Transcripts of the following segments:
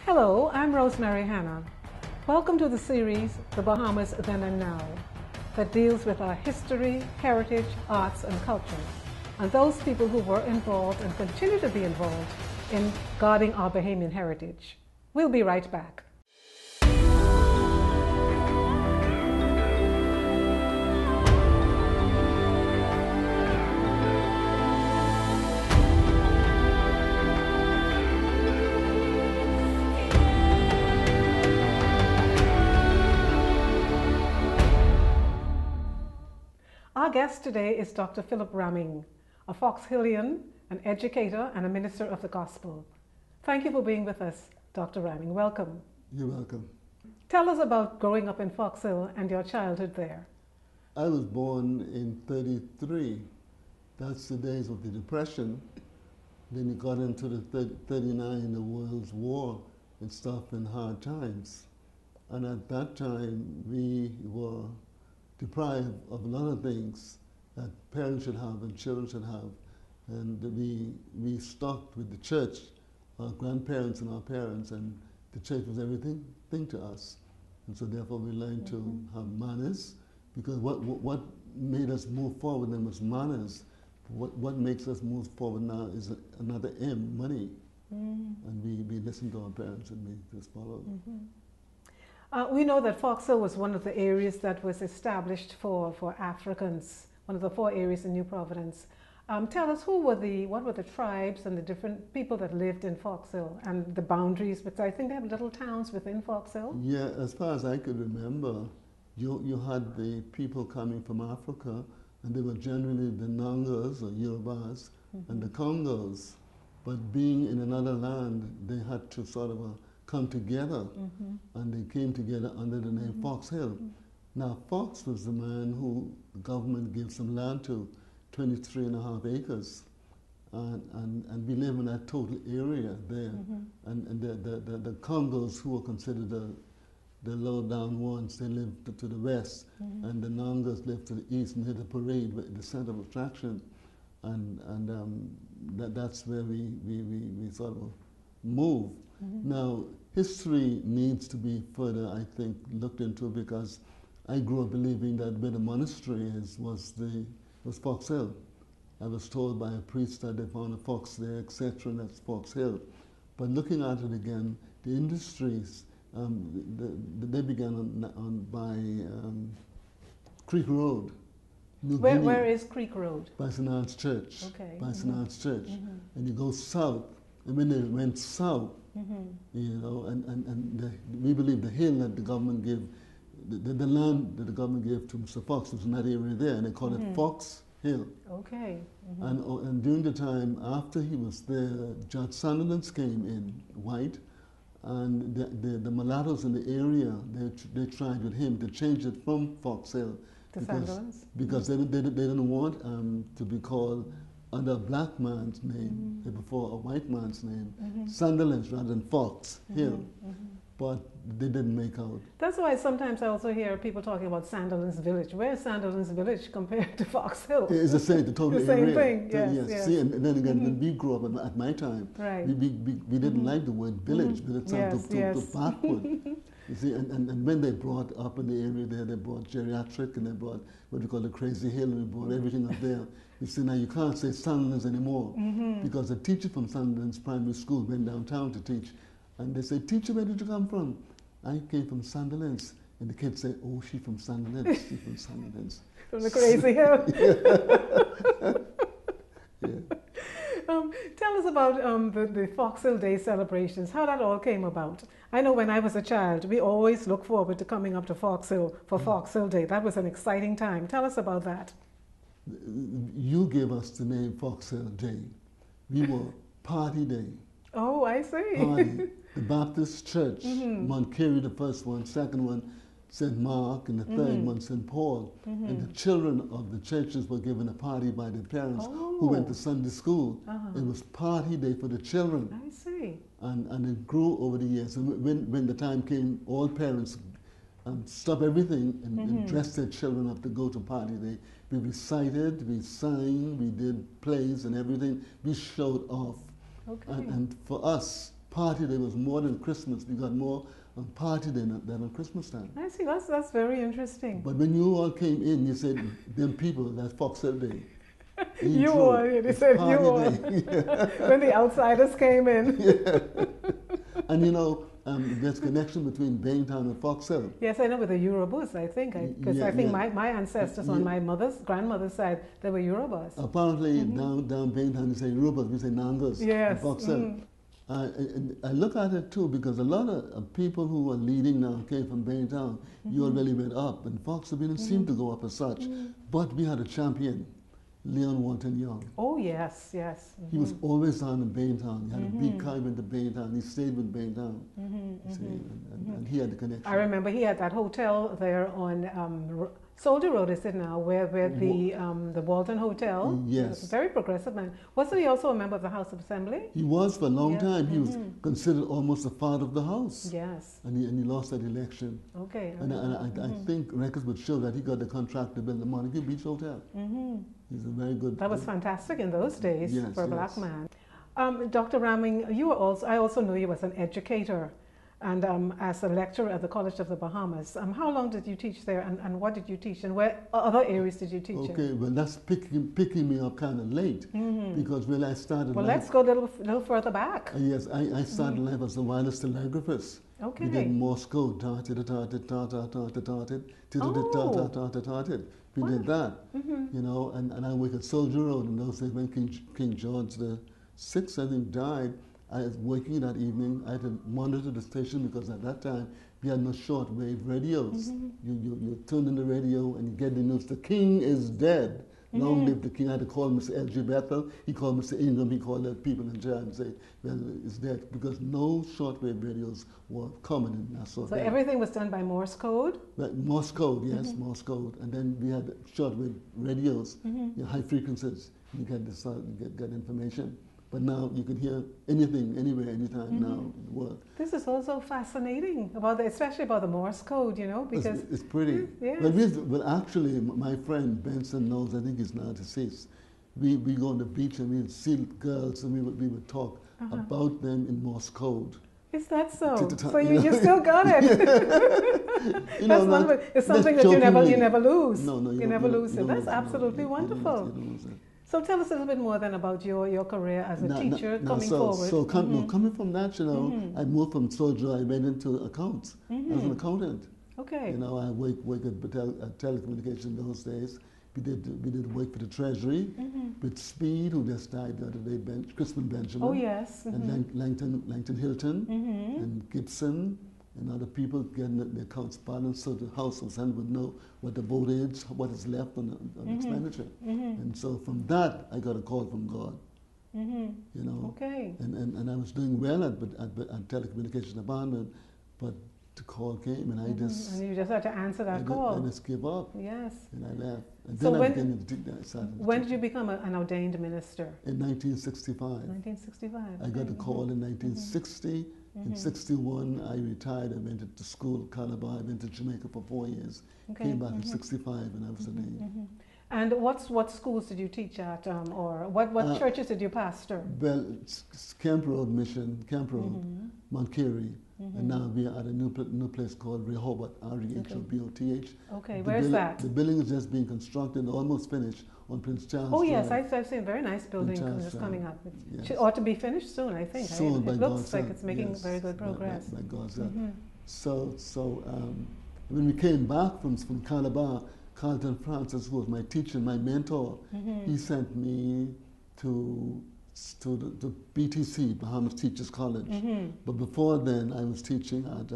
Hello, I'm Rosemary Hannah. Welcome to the series, The Bahamas Then and Now, that deals with our history, heritage, arts, and culture, and those people who were involved and continue to be involved in guarding our Bahamian heritage. We'll be right back. Our guest today is Dr. Philip Rahming, a Fox Hillian, an educator, and a minister of the gospel. Thank you for being with us, Dr. Rahming. Welcome. You're welcome. Tell us about growing up in Fox Hill and your childhood there. I was born in 33. That's the days of the Depression. Then you got into the 39, the World War and stuff, and hard times. And at that time, we were deprived of a lot of things that parents should have and children should have. And we stuck with the church, our grandparents and our parents, and the church was everything to us. And so therefore we learned to have manners, because what made us move forward then was manners. What makes us move forward now is another M, money. And we listened to our parents and we just followed. We know that Fox Hill was one of the areas that was established for Africans, one of the 4 areas in New Providence. Tell us what were the tribes and the different people that lived in Fox Hill and the boundaries, because I think they have little towns within Fox Hill. Yeah, as far as I could remember, you had the people coming from Africa, and they were generally the Nangas or Yorubas and the Congos. But being in another land, they had to sort of come together, and they came together under the name Fox Hill. Now, Fox was the man who the government gave some land to, 23.5 acres, and we live in that total area there. And the Congos, who were considered the low-down ones, they lived to the west, and the Nangas lived to the east near the parade, the center of attraction, and that's where we sort of moved. Now, history needs to be further, I think, looked into, because I grew up believing that where the monastery was Fox Hill. I was told by a priest that they found a fox there, etc., and that's Fox Hill. But looking at it again, the industries, they began by Creek Road. Where is Creek Road? By St. Anne's Church. Okay. By St. Anne's Church. And you go south. And when they went south, you know, and we believe the hill that the government gave, the land that the government gave to Mr. Fox was in that area there, and they called it Fox Hill. Okay. And during the time after he was there, Judge Sunderland's came in, white, and the mulattoes in the area, they tried with him to change it from Fox Hill. Because they didn't want to be called under a black man's name before a white man's name, Sunderland rather than Fox Hill. But they didn't make out. That's why sometimes I also hear people talking about Sandilands Village. Where is Sandilands Village compared to Fox Hill? It's the same, the total the area. Same thing, yes. Yes. See, and then again, when we grew up at my time, we didn't like the word village, but it sounded too backward. You see, and when they brought up in the area there, they brought geriatric, and they brought what we call the Crazy Hill, and they brought everything up there. You see, now you can't say Sunderlands anymore, because a teacher from Sunderland's primary school went downtown to teach, and they said, "Teacher, where did you come from?" "I came from Sunderland's." And the kids say, "Oh, she's from Sunderland's, she's from Sunderland's." From the Crazy Hill. Tell us about the Fox Hill Day celebrations, how that all came about. I know when I was a child, we always looked forward to coming up to Fox Hill for Fox Hill Day. That was an exciting time. Tell us about that. You gave us the name Fox Hill Day. We were Party Day. Oh, I see. Party. The Baptist Church, Mount Carey, the first one, second one, St. Mark, and the third one, St. Paul. And the children of the churches were given a party by their parents who went to Sunday school. It was Party Day for the children. I see. And it grew over the years. And when the time came, all parents stopped everything and dressed their children up to go to Party Day. We recited, we sang, we did plays and everything. We showed off. Okay. And for us, party day was more than Christmas. We got more on party day than on Christmas time. I see. That's very interesting. But when you all came in, you said, them people, that's Foxell Day. You all, they said you all. When the outsiders came in. Yeah. And you know, there's connection between Baintown and Foxell. Yes, I know with the Yorubas, I think. Because I think my ancestors on my grandmother's side, they were Yorubas. Apparently, down Baintown, they say Yorubas, we say Nangas. Yes. Foxell. I look at it too because a lot of people who are leading now came from Baintown. You all really went up, and Foxell didn't seem to go up as such. But we had a champion, Leon Walton Young. Oh, yes, yes. He was always on in Baintown. He had a big car into Baintown. He stayed with Baintown. And he had the connection. I remember he had that hotel there on Soldier Road, is it now, where the Walton Hotel. Yes. Very progressive man. Wasn't he also a member of the House of Assembly? He was for a long time. He was considered almost a father of the house. Yes. And he lost that election. Okay. And I think records would show that he got the contract to build the Montague Beach Hotel. He's a very good... That was fantastic in those days for a black man. Dr. Rahming, I also knew you as an educator and as a lecturer at the College of the Bahamas. How long did you teach there, and what did you teach, and where other areas did you teach in? Okay, well that's picking me up kind of late because when I started... Well, let's go a little further back. Yes, I started life as a wireless telegraphist. Okay. We did Morse code, tarted. We did that, you know, and I worked at Soldier Road in those days when King George VI, I think, died. I was working that evening. I had to monitor the station because at that time we had no shortwave radios. You turn on the radio and you get the news, the king is dead. Long live the king. I had to call Mr. L.G. Bethel. He called Mr. Ingram. He called the people in jail and say, well, it's dead, because no shortwave radios were common in Nassau. So everything was done by Morse code? Morse code, yes, Morse code. And then we had shortwave radios, high frequencies. You get information. But now you can hear anything, anywhere, anytime now in the world. This is also fascinating, especially about the Morse code, you know, because... It's pretty. Yes. Well, actually, my friend Benson knows, I think he's now deceased. We go on the beach and we'd see girls and we would talk about them in Morse code. Is that so? So you still got it. It's something that you never lose. No, you never lose it. That's absolutely wonderful. So tell us a little bit more then about your career as a teacher coming forward. So coming from that, you know, I moved from soldier, I went into accounts. I was an accountant. Okay. You know, I worked at telecommunications in those days. We did work for the Treasury with Speed, who just died the other day, Crispin Benjamin. Oh, yes. And Langton Hilton and Gibson and other people getting the accounts balanced so the House of Assembly would know what the vote is, what is left on expenditure. And so from that, I got a call from God. You know. Okay. And I was doing well at telecommunications department, but the call came and I just... And you just had to answer that call. I just gave up. Yes. And I left. And So then when did you become an ordained minister? In 1965. 1965. I got a call in 1960. In 61, I retired. I went to school, Calabar. I went to Jamaica for 4 years. Came back in 65 and I was ordained. And what schools did you teach at, or what churches did you pastor? Well, Camp Road Mission, Camp Road, Montclair. And now we are at a new place called Rehoboth, R-E-H-O-B-O-T-H. Okay, where's that? The building is just being constructed, almost finished, on Prince Charles Oh, yes, Drive. I've seen a very nice building just coming up. Yes. It ought to be finished soon, I think. Soon, by it God's looks like help. it's making very good progress. By God's help. So when we came back from Calabar, Carlton Francis, who was my teacher, my mentor, he sent me to the BTC, Bahamas Teachers College. But before then, I was teaching at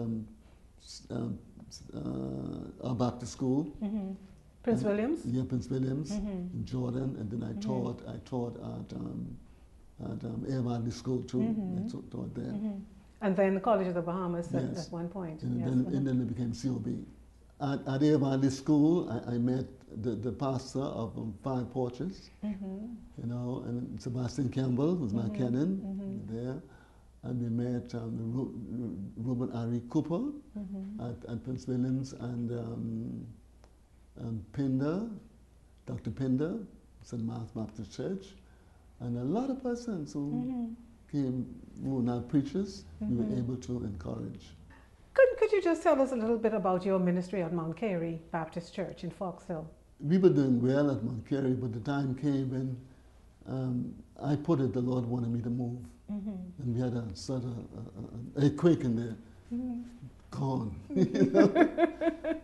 our Baptist school. Prince Williams? Yeah, Prince Williams in Jordan, and then I taught at Air Valley School too. I taught there. And then the College of the Bahamas at one point. And then it became COB. At Air Valley School, I met the pastor of 5 Porches, you know, and Sebastian Campbell, who's now Canon, there. And we met Robert Ari Cooper at Prince Williams and Pinder, Dr. Pinder, St. Mark's Baptist Church, and a lot of persons who came, who were not preachers, we were able to encourage. Could you just tell us a little bit about your ministry at Mount Carey Baptist Church in Fox Hill? We were doing well at Mount Carey, but the time came when I put it, the Lord wanted me to move. And we had a sort of a quake in there. Gone. You know?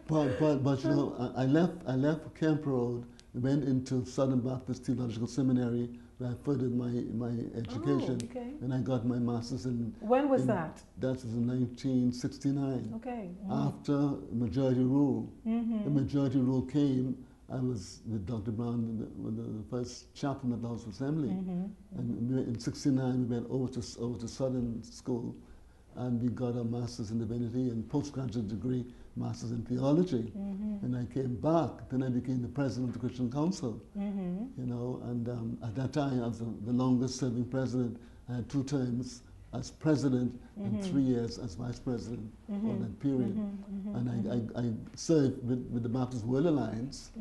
but you know, I left Camp Road, went into Southern Baptist Theological Seminary, where I furthered my education, and I got my master's in. When was that? That was in 1969. Okay. After majority rule. The majority rule came. I was with Dr. Brown, the first chaplain of the House of Assembly, and in '69 we went over to Southern School, and we got a master's in divinity and postgraduate degree, master's in theology. And I came back. Then I became the president of the Christian Council. You know, and at that time I was the longest-serving president. I had 2 terms as president and 3 years as vice president for that period. And I served with the Baptist World Alliance.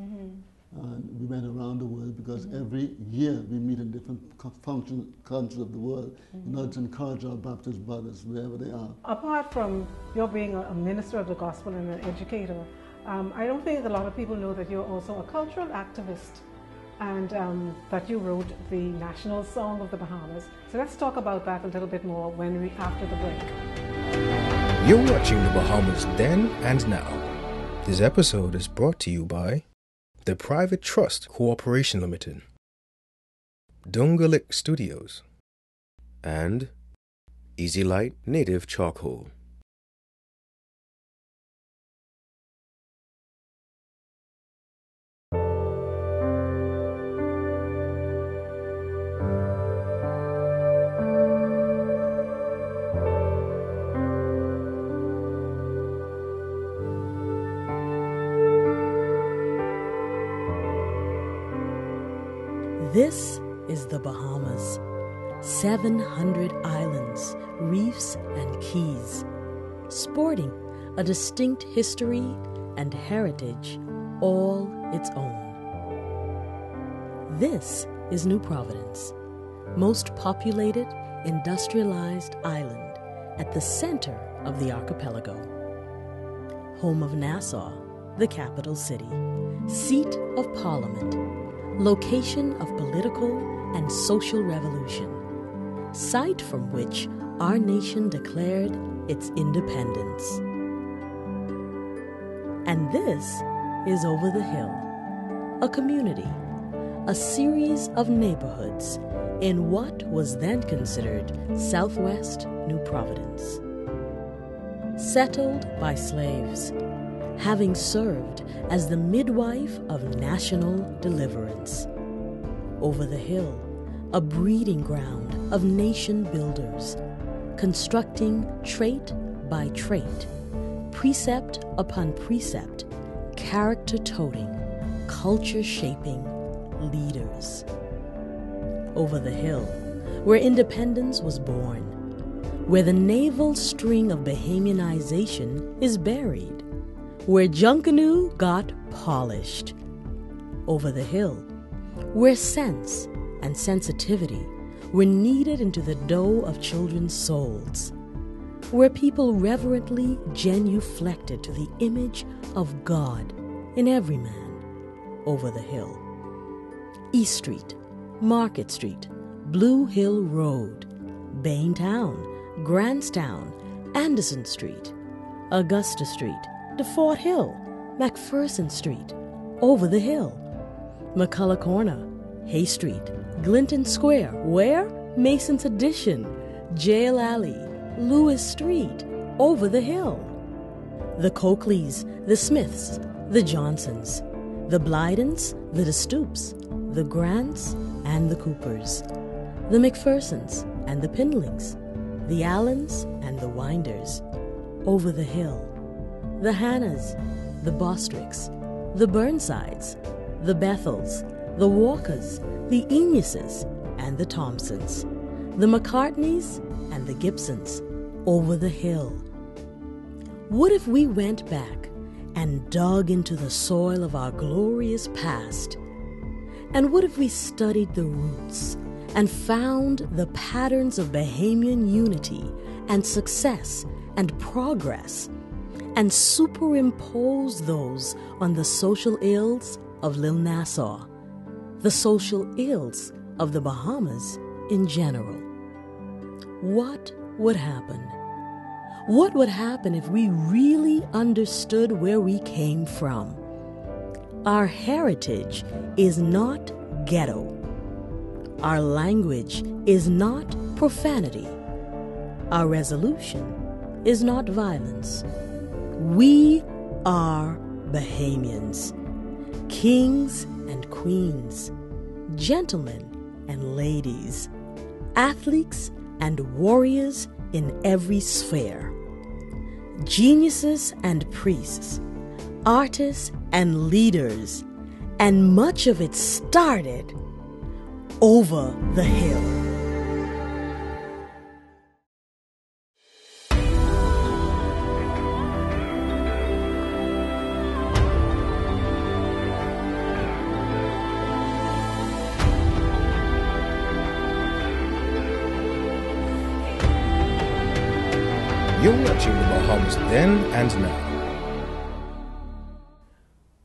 And we went around the world because every year we meet in different countries of the world in order to encourage our Baptist brothers wherever they are. Apart from your being a minister of the gospel and an educator, I don't think a lot of people know that you're also a cultural activist, and that you wrote the national song of the Bahamas. So let's talk about that a little bit more after the break. You're watching the Bahamas Then and Now. This episode is brought to you by the Private Trust Corporation Limited, Dungalik Studios, and Easy Light Native Charcoal. This is the Bahamas. 700 islands, reefs, and keys, sporting a distinct history and heritage all its own. This is New Providence, most populated, industrialized island at the center of the archipelago. Home of Nassau, the capital city, seat of Parliament, location of political and social revolution, site from which our nation declared its independence. And this is Over the Hill, a community, a series of neighborhoods in what was then considered Southwest New Providence. Settled by slaves, having served as the midwife of national deliverance. Over the Hill, a breeding ground of nation builders, constructing trait by trait, precept upon precept, character-toting, culture-shaping leaders. Over the Hill, where independence was born, where the naval string of Bahamianization is buried, where Junkanoo got polished. Over the Hill, where sense and sensitivity were kneaded into the dough of children's souls, where people reverently genuflected to the image of God in every man. Over the Hill. East Street, Market Street, Blue Hill Road, Baintown, Grantstown, Anderson Street, Augusta Street, DeFort Hill, McPherson Street, Over the Hill, McCullough Corner, Hay Street, Glinton Square, where? Mason's Addition, Jail Alley, Lewis Street, Over the Hill. The Coakleys, the Smiths, the Johnsons, the Blydens, the DeStoops, the Grants, and the Coopers, the McPhersons and the Pindlings, the Allens and the Winders. Over the Hill. The Hannahs, the Bostricks, the Burnsides, the Bethels, the Walkers, the Enuses, and the Thompsons, the McCartneys, and the Gibsons. Over the Hill. What if we went back and dug into the soil of our glorious past? And what if we studied the roots and found the patterns of Bahamian unity and success and progress and superimposed those on the social ills of Little Nassau, the social ills of the Bahamas in general. What would happen? What would happen if we really understood where we came from? Our heritage is not ghetto. Our language is not profanity. Our resolution is not violence. We are Bahamians, kings and queens, gentlemen and ladies, athletes and warriors in every sphere, geniuses and priests, artists and leaders, and much of it started over the hill. You're watching the Bahamas Then and Now.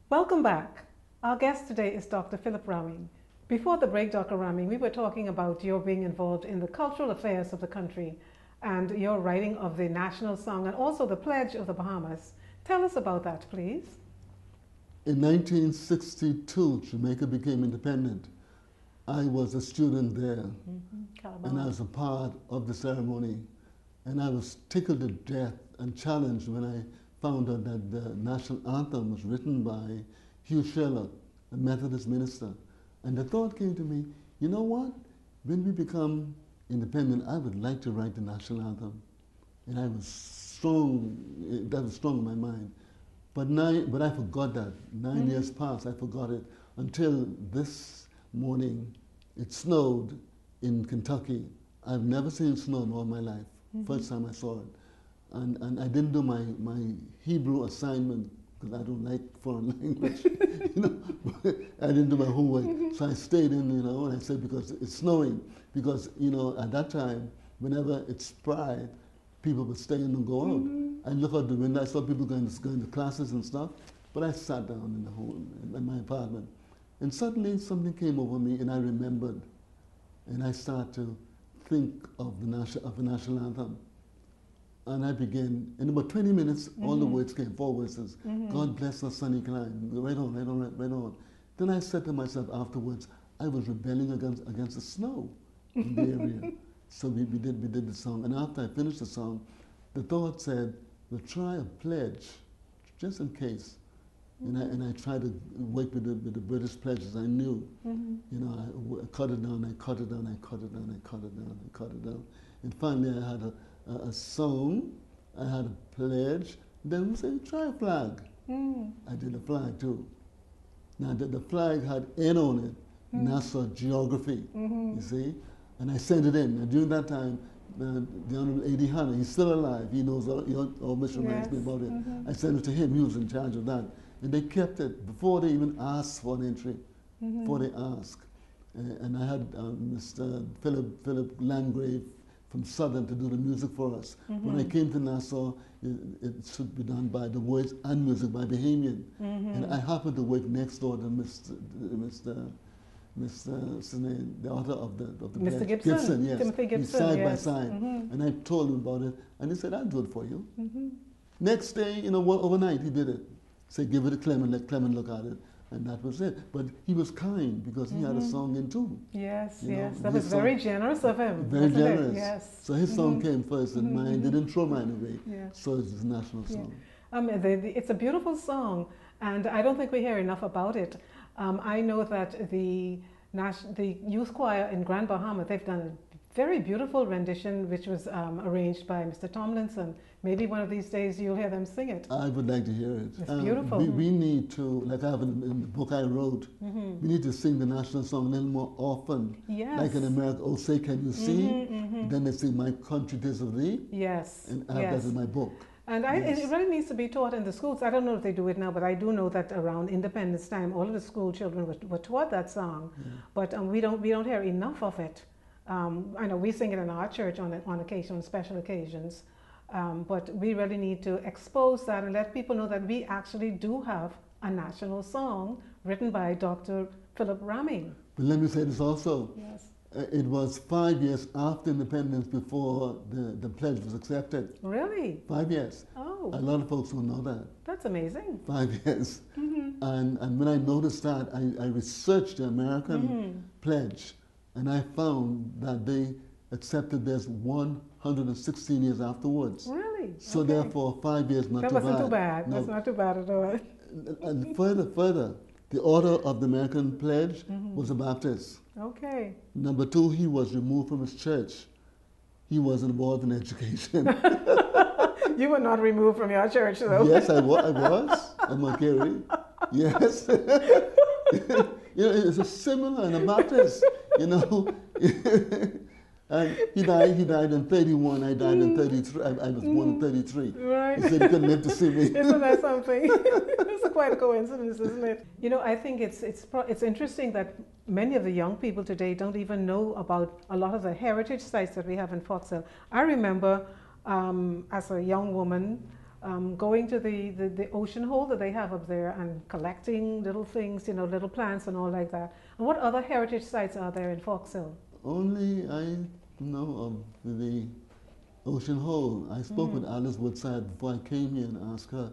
Welcome back. Our guest today is Dr. Philip Rahming. Before the break, Dr. Rahming, we were talking about your being involved in the cultural affairs of the country and your writing of the national song and also the pledge of the Bahamas. Tell us about that, please. In 1962, Jamaica became independent. I was a student there, and I was a part of the ceremony. And I was tickled to death and challenged when I found out that the national anthem was written by Hugh Sherlock, a Methodist minister. And the thought came to me, you know what? When we become independent, I would like to write the national anthem. And I was strong, that was strong in my mind. But I forgot that. 9 years passed, I forgot it, until this morning it snowed in Kentucky. I've never seen snow in all my life. First time I saw it. And I didn't do my Hebrew assignment because I don't like foreign language, you know. I didn't do my homework. So I stayed in, you know, and I said, because it's snowing. Because, you know, at that time, whenever it's Pride, people would stay in and go out. I look out the window, I saw people going to classes and stuff, but I sat down in my apartment. And suddenly something came over me and I remembered. And I started to think of the national anthem. And I began, in about 20 minutes, all the words came forward. Says, God bless our sunny clime. Right on, right on, right on. Then I said to myself afterwards, I was rebelling against the snow in the area. So we did the song. And after I finished the song, the thought said, we'll try a pledge, just in case. And I tried to work with the British pledges I knew. You know, I cut it down, I cut it down, I cut it down, I cut it down, I cut it down. And finally I had a song, I had a pledge, then we said, try a flag. I did a flag too. Now the flag had N on it, Nassau geography, you see? And I sent it in. And during that time, the Honorable A.D. Hanna, he's still alive, he knows all much reminds me about it. I sent it to him, he was in charge of that. And they kept it before they even asked for an entry, before they asked. And I had Mr. Philip Landgrave from Southern to do the music for us. When I came to Nassau, it should be done by the words and music by Bahamian. And I happened to work next door to Mr. the author of the Mr. Gibson, yes. Timothy Gibson, side by side. And I told him about it, and he said, I'll do it for you. Next day, you know, overnight, he did it. Say, give it to Clement, let Clement look at it. And that was it. But he was kind because he had a song in too. Yes, you know, that was very generous of him. Very generous. Yes. So his song came first and mine. They didn't throw mine away. Yes. So it's his national song. It's a beautiful song, and I don't think we hear enough about it. I know that the youth choir in Grand Bahama, they've done a very beautiful rendition which was arranged by Mr. Tomlinson. Maybe one of these days you'll hear them sing it. I would like to hear it. It's beautiful. We need to, like I have in the book I wrote, we need to sing the national song a little more often. Yes. Like in America, oh say can you see? Then they sing My Country 'Tis of Thee. Yes. And I have that in my book. And it really needs to be taught in the schools. I don't know if they do it now, but I do know that around Independence time, all of the school children were taught that song. But we don't hear enough of it. I know we sing it in our church on occasion, on special occasions, but we really need to expose that and let people know that we actually do have a national song written by Dr. Philip Rahming. But let me say this also. Yes. It was 5 years after independence before the pledge was accepted. Really? 5 years. Oh. A lot of folks don't know that. That's amazing. 5 years. And when I noticed that, I researched the American pledge, and I found that they accepted this 116 years afterwards. Really? So Okay. therefore, 5 years not That too bad. wasn't too bad. No. That's not too bad at all. And further, the order of the American pledge was a Baptist. Okay. Number two, he was removed from his church. He was involved in education. You were not removed from your church, though. Yes, I was. I'm a Kerry. Yes. You know, it's a similar in a Baptist, you know. And he died in 31, I died in 33. I was born in 33. Right. He said he couldn't live to see me. Isn't that something? It's quite a coincidence, isn't it? You know, I think it's interesting that many of the young people today don't even know about a lot of the heritage sites that we have in Fox Hill. I remember as a young woman going to the ocean hole that they have up there and collecting little things, you know, little plants and all like that. And what other heritage sites are there in Fox Hill? Only I know of the ocean hole. I spoke with Alice Woodside before I came here and asked her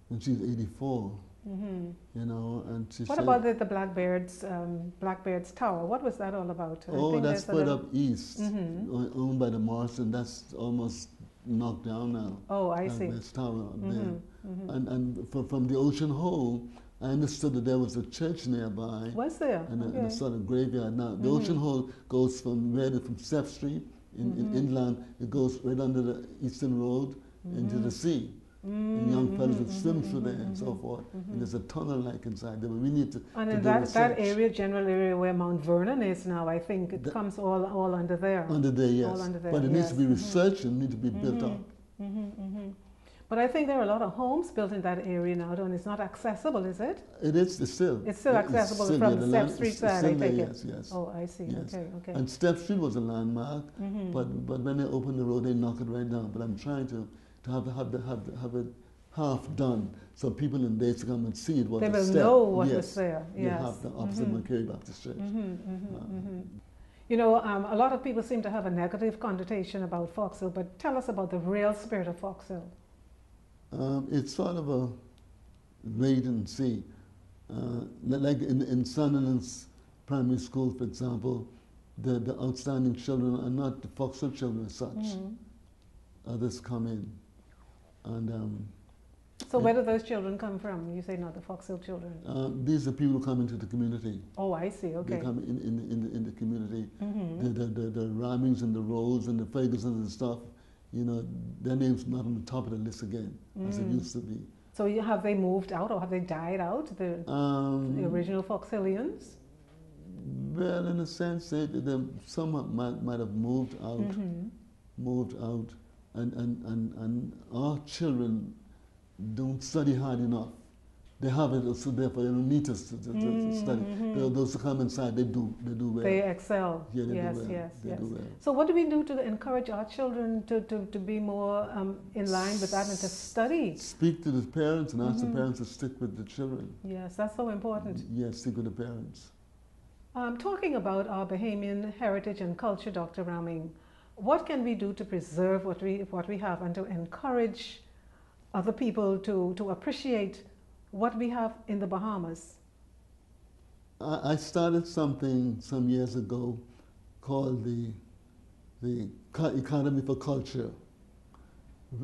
when she's 84. You know, and she What said, about the Blackbeard's Tower? What was that all about? I oh, think that's there's a spread little- up east, owned by the Morrison. That's almost knocked down now. Oh, I see. Blackbeard's Tower up there. And from the ocean hole, I understood that there was a church nearby. Was there? And Okay. a sort of graveyard. Now, the ocean hole goes from Steph Street in inland, it goes right under the Eastern Road into the sea. And young fellas would swim through there and so forth. And there's a tunnel like inside there, but we need to. And to in do that research. area, general area where Mount Vernon is now, I think it comes all under there. Under there, yes. All under there, But it needs yes. to be researched and need to be built up. But I think there are a lot of homes built in that area now, and it's not accessible, is it? It is, it's still. It's still accessible still, from yeah, the the Step land- Street it's side, I still there, take it. yes, yes. Oh, I see. Yes. Okay. And Step Street was a landmark, but when they open the road, they knock it right down. But I'm trying to have it half done, so people in days to come and see it was They a will step. know what yes. was there. You Yes. have the opposite Mercury Baptist Church. You know, a lot of people seem to have a negative connotation about Fox Hill, but tell us about the real spirit of Fox Hill. It's sort of a wait and see. Like in Sunderland's primary school, for example, the outstanding children are not the Fox Hill children as such. Others come in. And So where do those children come from? You say not the Fox Hill children. these are people who come into the community. Oh, I see. Okay. They come in the community. The Rahmings and the Rolls and the Fergusons and stuff, you know, their name's not on the top of the list again, as it used to be. So have they moved out or have they died out, the original Fox Hillians? Well, in a sense, some might have moved out, and our children don't study hard enough. They have it, so therefore they don't need to study. Those who come inside, they do well. They excel. Yeah, they yes, do well. yes, They yes. do well. So what do we do to encourage our children to be more in line with that and to study? Speak to the parents and ask the parents to stick with the children. Yes, that's so important. Yes, stick with the parents. Talking about our Bahamian heritage and culture, Dr. Rahming, what can we do to preserve what we have and to encourage other people to appreciate what we have in the Bahamas? I started something some years ago called the Economy for Culture,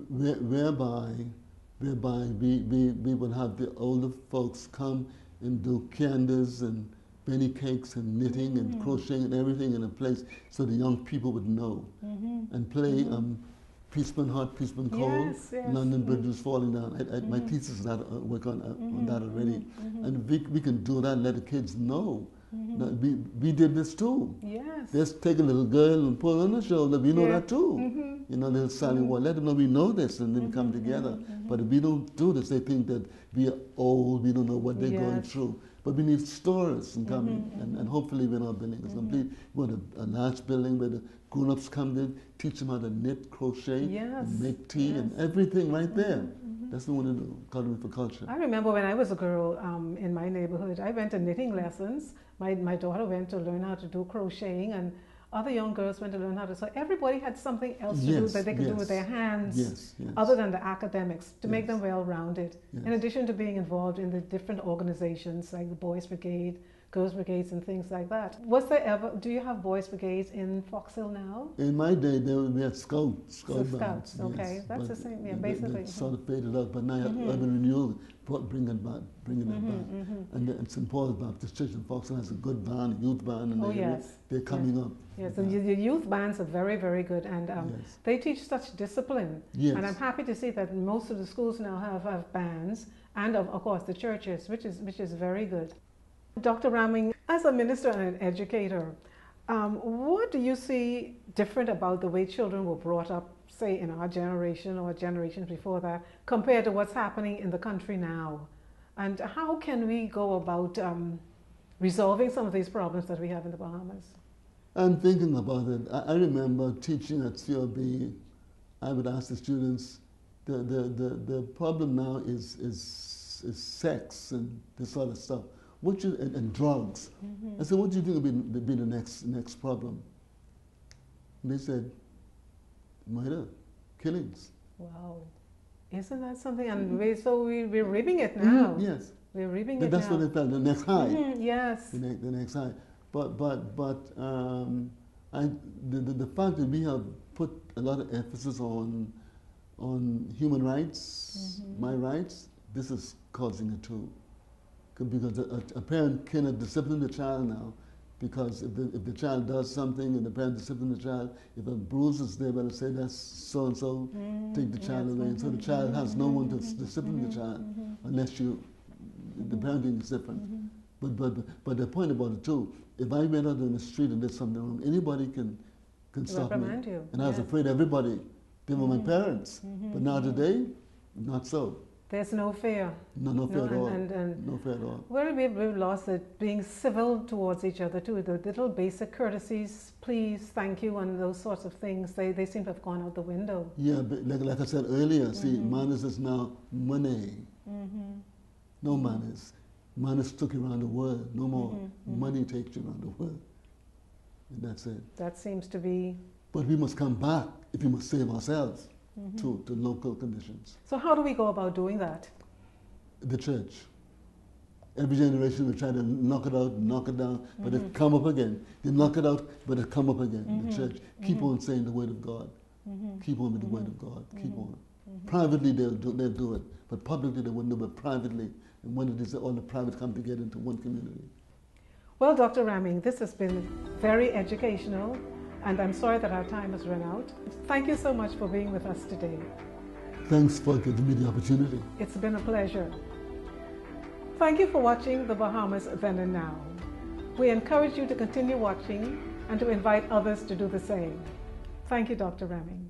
whereby we would have the older folks come and do candles and penny cakes and knitting and crocheting and everything in a place so the young people would know and play Peaceman Hot, Peaceman Cold, Yes, yes. London Bridge was falling down. My thesis is work on that already. And we can do that and let the kids know Now, we did this too. Yes. Just take a little girl and pull on the shoulder. We know that too. You know, they'll sally well, let them know we know this, and then we come together. But if we don't do this, they think that we are old, we don't know what they're going through. But we need stories and coming, and hopefully when our building is complete, we want a large building where the grown-ups come in, teach them how to knit, crochet, and make tea, and everything right there. That's the one in the Academy for Culture. I remember when I was a girl in my neighborhood, I went to knitting lessons. My daughter went to learn how to do crocheting, and other young girls went to learn how to sew. Everybody had something else to do that they could do with their hands, other than the academics, to make them well-rounded. In addition to being involved in the different organizations like the Boys Brigade, Girls Brigades, and things like that. Was there ever? Do you have Boys Brigades in Fox Hill now? In my day, we had Scouts. Scouts, okay, that's the same. Yeah, basically. They sort of faded out, but now Urban Renewal bringing it back. And the St. Paul's Baptist Church in Fox Hill has a good band, youth band, and they're coming up. Yes, and the youth bands are very, very good, and they teach such discipline. And I'm happy to see that most of the schools now have bands, and of course the churches, which is very good. Dr. Rahming, as a minister and an educator, what do you see different about the way children were brought up, say in our generation or generations before that, compared to what's happening in the country now? And how can we go about resolving some of these problems that we have in the Bahamas? I'm thinking about it. I remember teaching at CRB. I would ask the students, the problem now is sex and this sort of stuff. And drugs. I said, what do you think will be the next problem? And they said, murder, killings. Wow. Isn't that something? And we're reaping it now. Yes. We're reaping it That's now. what they felt, the next high. Yes. The next high. But the fact that we have put a lot of emphasis on human rights, my rights, this is causing it too. Because a parent cannot discipline the child now, because if the child does something and the parent disciplines the child, if a bruise is there, they'll say that's so and so, take the child away. And so the child has no one to discipline the child unless the parenting is different. But the point about it too, if I went out on the street and did something wrong, anybody can stop me. You. And I was afraid everybody, they were my parents. But now today, not so. There's no fear. No fear at all. No fear at all. Well, we've lost it, being civil towards each other too. The little basic courtesies, please, thank you, and those sorts of things, they seem to have gone out the window. Yeah, but like I said earlier, see, manners is now money. No manners. Manners took you around the world. No more. Money takes you around the world. And that's it. That seems to be... But we must come back if we must save ourselves. To local conditions. So how do we go about doing that? The church. Every generation will try to knock it out, knock it down, but it come up again. They knock it out, but it come up again. The church keep on saying the word of God. Keep on with the word of God. Keep on. Privately they'll do it, but publicly they wouldn't do it. But privately, and when it is all the private come together into one community. Well, Dr. Rahming, this has been very educational. And I'm sorry that our time has run out. Thank you so much for being with us today. Thanks for giving me the opportunity. It's been a pleasure. Thank you for watching The Bahamas Then and Now. We encourage you to continue watching and to invite others to do the same. Thank you, Dr. Rahming.